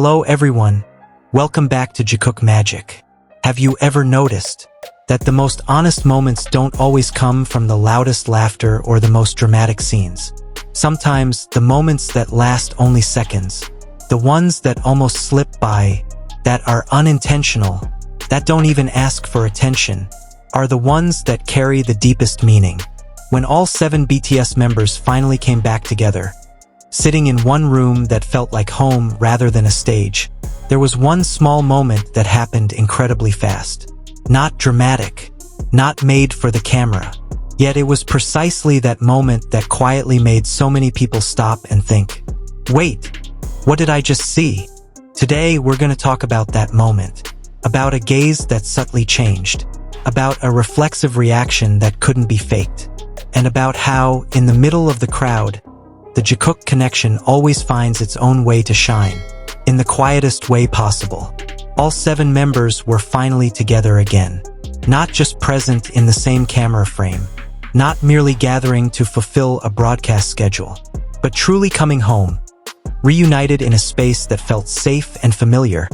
Hello everyone, welcome back to Jikook Magic. Have you ever noticed that the most honest moments don't always come from the loudest laughter or the most dramatic scenes? Sometimes the moments that last only seconds, the ones that almost slip by, that are unintentional, that don't even ask for attention, are the ones that carry the deepest meaning. When all 7 BTS members finally came back together, sitting in one room that felt like home rather than a stage, there was one small moment that happened incredibly fast. Not dramatic, not made for the camera. Yet it was precisely that moment that quietly made so many people stop and think, wait, what did I just see? Today we're going to talk about that moment, about a gaze that subtly changed, about a reflexive reaction that couldn't be faked, and about how, in the middle of the crowd, the Jikook connection always finds its own way to shine, in the quietest way possible. All 7 members were finally together again, not just present in the same camera frame, not merely gathering to fulfill a broadcast schedule, but truly coming home, reunited in a space that felt safe and familiar,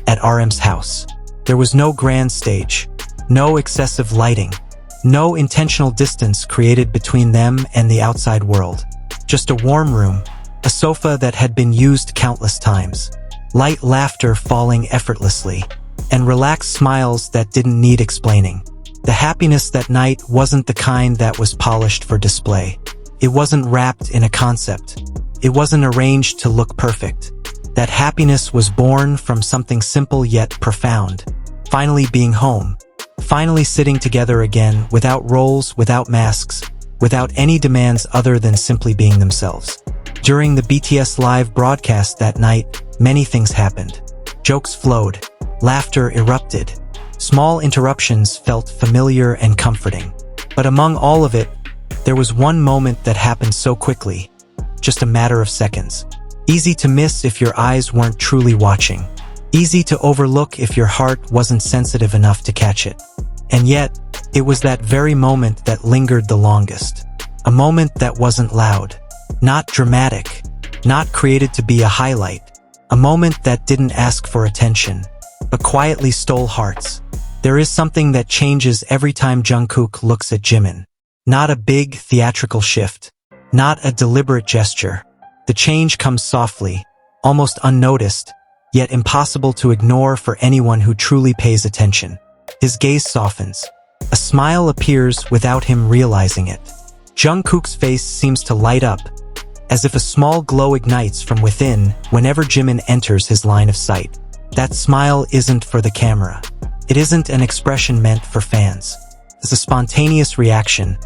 at RM's house. There was no grand stage, no excessive lighting, no intentional distance created between them and the outside world. Just a warm room, a sofa that had been used countless times, light laughter falling effortlessly, and relaxed smiles that didn't need explaining. The happiness that night wasn't the kind that was polished for display. It wasn't wrapped in a concept. It wasn't arranged to look perfect. That happiness was born from something simple yet profound. Finally being home. Finally sitting together again, without roles, without masks, without any demands other than simply being themselves. During the BTS live broadcast that night, many things happened. Jokes flowed, laughter erupted. Small interruptions felt familiar and comforting. But among all of it, there was one moment that happened so quickly, just a matter of seconds. Easy to miss if your eyes weren't truly watching. Easy to overlook if your heart wasn't sensitive enough to catch it. And yet, it was that very moment that lingered the longest. A moment that wasn't loud, not dramatic, not created to be a highlight. A moment that didn't ask for attention, but quietly stole hearts. There is something that changes every time Jungkook looks at Jimin. Not a big theatrical shift, not a deliberate gesture. The change comes softly, almost unnoticed, yet impossible to ignore for anyone who truly pays attention. His gaze softens. A smile appears without him realizing it. Jungkook's face seems to light up, as if a small glow ignites from within whenever Jimin enters his line of sight. That smile isn't for the camera. It isn't an expression meant for fans. It's a spontaneous reaction,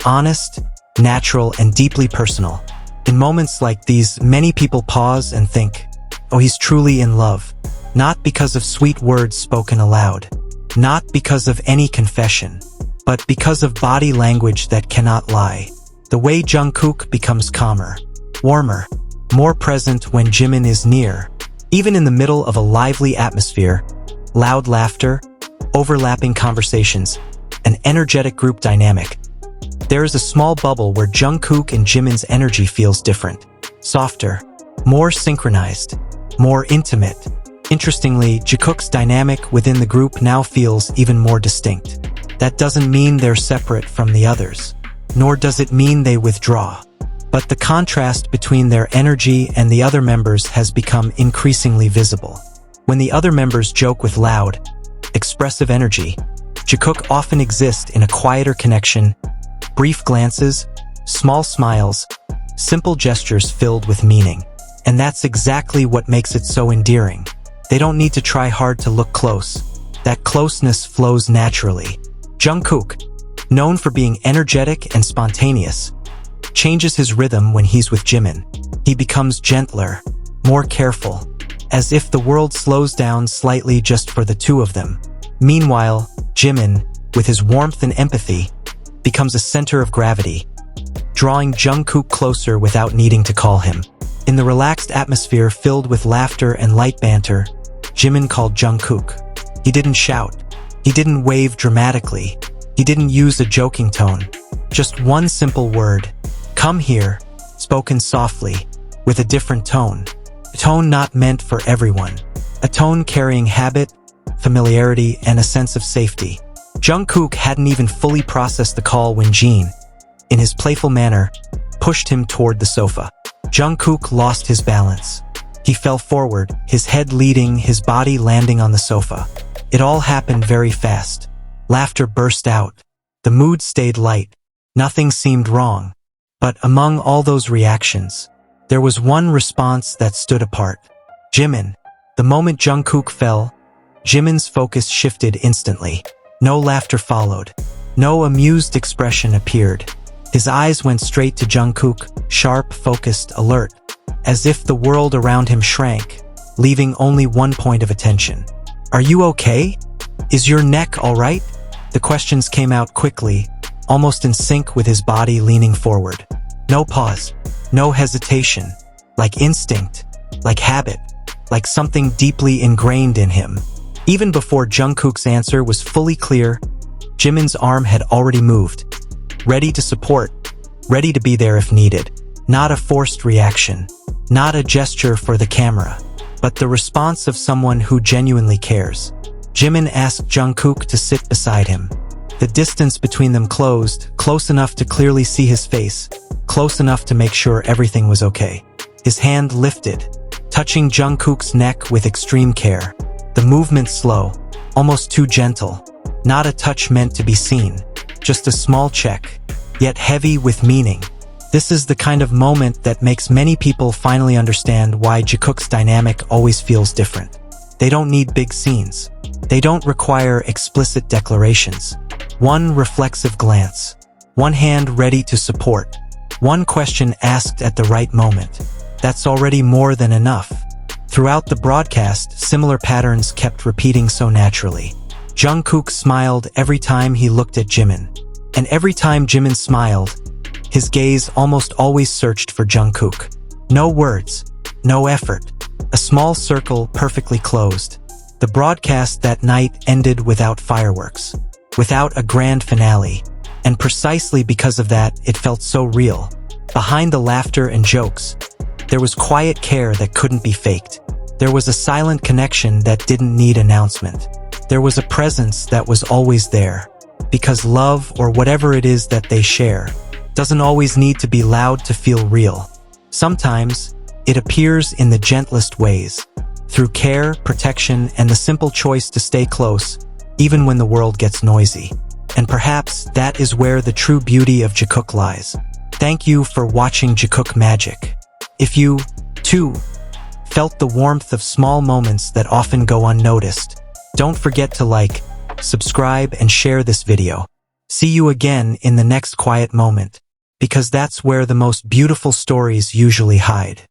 honest, natural, and deeply personal. In moments like these, many people pause and think, oh, he's truly in love. Not because of sweet words spoken aloud. Not because of any confession, but because of body language that cannot lie. The way Jungkook becomes calmer, warmer, more present when Jimin is near, even in the middle of a lively atmosphere, loud laughter, overlapping conversations, an energetic group dynamic. There is a small bubble where Jungkook and Jimin's energy feels different, softer, more synchronized, more intimate. Interestingly, Jikook's dynamic within the group now feels even more distinct. That doesn't mean they're separate from the others, nor does it mean they withdraw. But the contrast between their energy and the other members has become increasingly visible. When the other members joke with loud, expressive energy, Jikook often exists in a quieter connection, brief glances, small smiles, simple gestures filled with meaning. And that's exactly what makes it so endearing. They don't need to try hard to look close. That closeness flows naturally. Jungkook, known for being energetic and spontaneous, changes his rhythm when he's with Jimin. He becomes gentler, more careful, as if the world slows down slightly just for the two of them. Meanwhile, Jimin, with his warmth and empathy, becomes a center of gravity, drawing Jungkook closer without needing to call him. In the relaxed atmosphere filled with laughter and light banter, Jimin called Jungkook. He didn't shout. He didn't wave dramatically. He didn't use a joking tone. Just one simple word, "Come here," spoken softly, with a different tone. A tone not meant for everyone. A tone carrying habit, familiarity, and a sense of safety. Jungkook hadn't even fully processed the call when Jin, in his playful manner, pushed him toward the sofa. Jungkook lost his balance. He fell forward, his head leading, his body landing on the sofa. It all happened very fast. Laughter burst out. The mood stayed light. Nothing seemed wrong. But among all those reactions, there was one response that stood apart. Jimin. The moment Jungkook fell, Jimin's focus shifted instantly. No laughter followed. No amused expression appeared. His eyes went straight to Jungkook, sharp, focused, alert, as if the world around him shrank, leaving only one point of attention. "Are you okay? Is your neck all right?" The questions came out quickly, almost in sync with his body leaning forward. No pause, no hesitation, like instinct, like habit, like something deeply ingrained in him. Even before Jungkook's answer was fully clear, Jimin's arm had already moved, ready to support, ready to be there if needed. Not a forced reaction, not a gesture for the camera, but the response of someone who genuinely cares. Jimin asked Jungkook to sit beside him. The distance between them closed, close enough to clearly see his face, close enough to make sure everything was okay. His hand lifted, touching Jungkook's neck with extreme care. The movement slow, almost too gentle. Not a touch meant to be seen, just a small check, yet heavy with meaning. This is the kind of moment that makes many people finally understand why Jikook's dynamic always feels different. They don't need big scenes. They don't require explicit declarations. One reflexive glance. One hand ready to support. One question asked at the right moment. That's already more than enough. Throughout the broadcast, similar patterns kept repeating so naturally. Jungkook smiled every time he looked at Jimin. And every time Jimin smiled, his gaze almost always searched for Jungkook. No words, no effort. A small circle perfectly closed. The broadcast that night ended without fireworks, without a grand finale. And precisely because of that, it felt so real. Behind the laughter and jokes, there was quiet care that couldn't be faked. There was a silent connection that didn't need announcement. There was a presence that was always there. Because love, or whatever it is that they share, doesn't always need to be loud to feel real. Sometimes, it appears in the gentlest ways, through care, protection, and the simple choice to stay close, even when the world gets noisy. And perhaps that is where the true beauty of Jikook lies. Thank you for watching Jikook Magic. If you, too, felt the warmth of small moments that often go unnoticed, don't forget to like, subscribe, and share this video. See you again in the next quiet moment, because that's where the most beautiful stories usually hide.